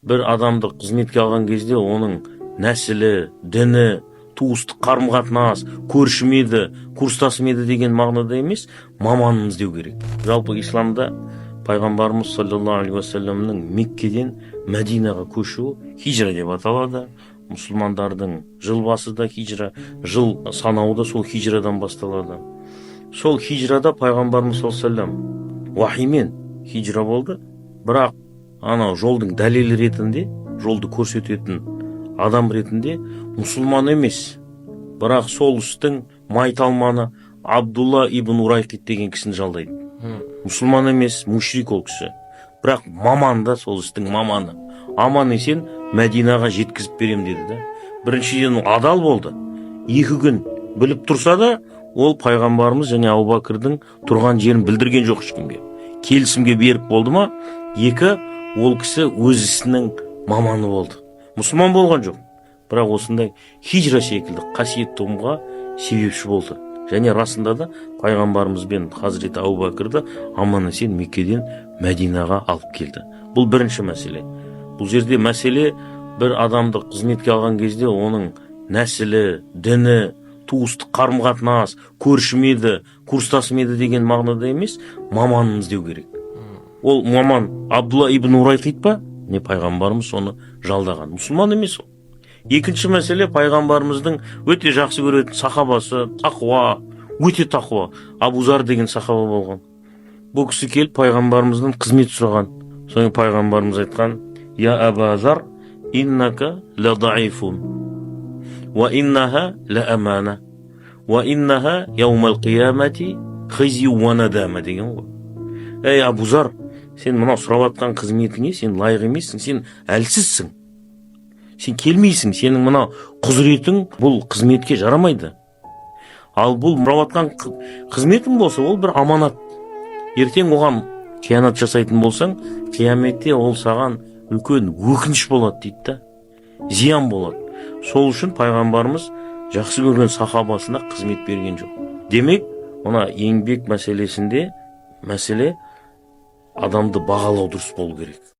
бір адамды қызметке алған кезде оның нәсілі, діні, туыстық қарым-қатынас, көршім еді, курстасым еді деген мағынада емес, маманын іздеу керек. Жалпы исламда пайғамбарымыз саллаллаху алейхи уассаламның Меккеден Мәдинаға көшуі хижра деп аталады. Мұсылмандардың жыл басы да хижра, жыл санауы да сол хижрадан басталады. Сол хижрада пайғамбарымыз саллаллаху алейхи уассалам уахимен хижра болды. Бірақ анау жолдың дәлелі ретінде, жолды көрсететін адам ретінде мұсылман емес, бірақ сол істің майталманы Абдулла ибн Урайқит деген кісіні жалдайды. Мұсылман емес, мушрик ол кісі, бірақ маман да, сол істің маманы. Аман есен Мәдинаға жеткізіп берем деді да. Біріншіден адал болды. 2 күн біліп тұрса да, ол пайғамбарымыз және Абу Бәкірдің тұрған жерін білдірген жоқ ешкімге. Келісімге беріп болды ма? 2, ол кісі өз ісінің маманы болды. Мұсылман болған жоқ, бірақ осындай хижра секілді қасиетті ұғымға себепші болды. Және расында да пайғамбарымыз бен Хазіреті Абу Бәкірді аман есен Меккеден Мәдинаға алып келді. Бұл бірінші мәселе. Бұл жерде мәселе бір адамды қызметке алған кезде оның нәсілі, діні, туыстық қарым-қатынас, көршім еді, курстасым еді деген мағынада емес, маманын іздеу керек. Ол маман Абдулла ибн Урайқит па? Не пайғамбарымыз соны жалдаған. Мұсылман емес ол. Екінші мәселе, пайғамбарымыздың өте жақсы көретін сахабасы, тақуа, өте тақуа, Абу Зар деген сахаба болған. Бұл кісі келіп пайғамбарымыздан қызмет сұраған. Соң пайғамбарымыз айтқан: «Я Аба Зар, иннака ла даифун, ва иннаха ла амана, ва иннаха яумал қиямати хизю ва надама» деген ғой. Ей Абу Зар, сен мынау сұрап жатқан қызметіңе сен лайық емессің, сен әлсізсің. Сен келмейсің, сенің мынау құзыретің бұл қызметке жарамайды. Ал бұл сұрап жатқан қызметің болса, ол бір аманат. Ертең оған қиянат жасайтын болсаң, қияметте ол саған үлкен өкініш болады дейді да, зиян болады. Сол үшін пайғамбарымыз жақсы көрген сахабасына қызмет берген жоқ. Демек, мына еңбек мәселесінде мәселе адамды бағалау дұрыс болу керек.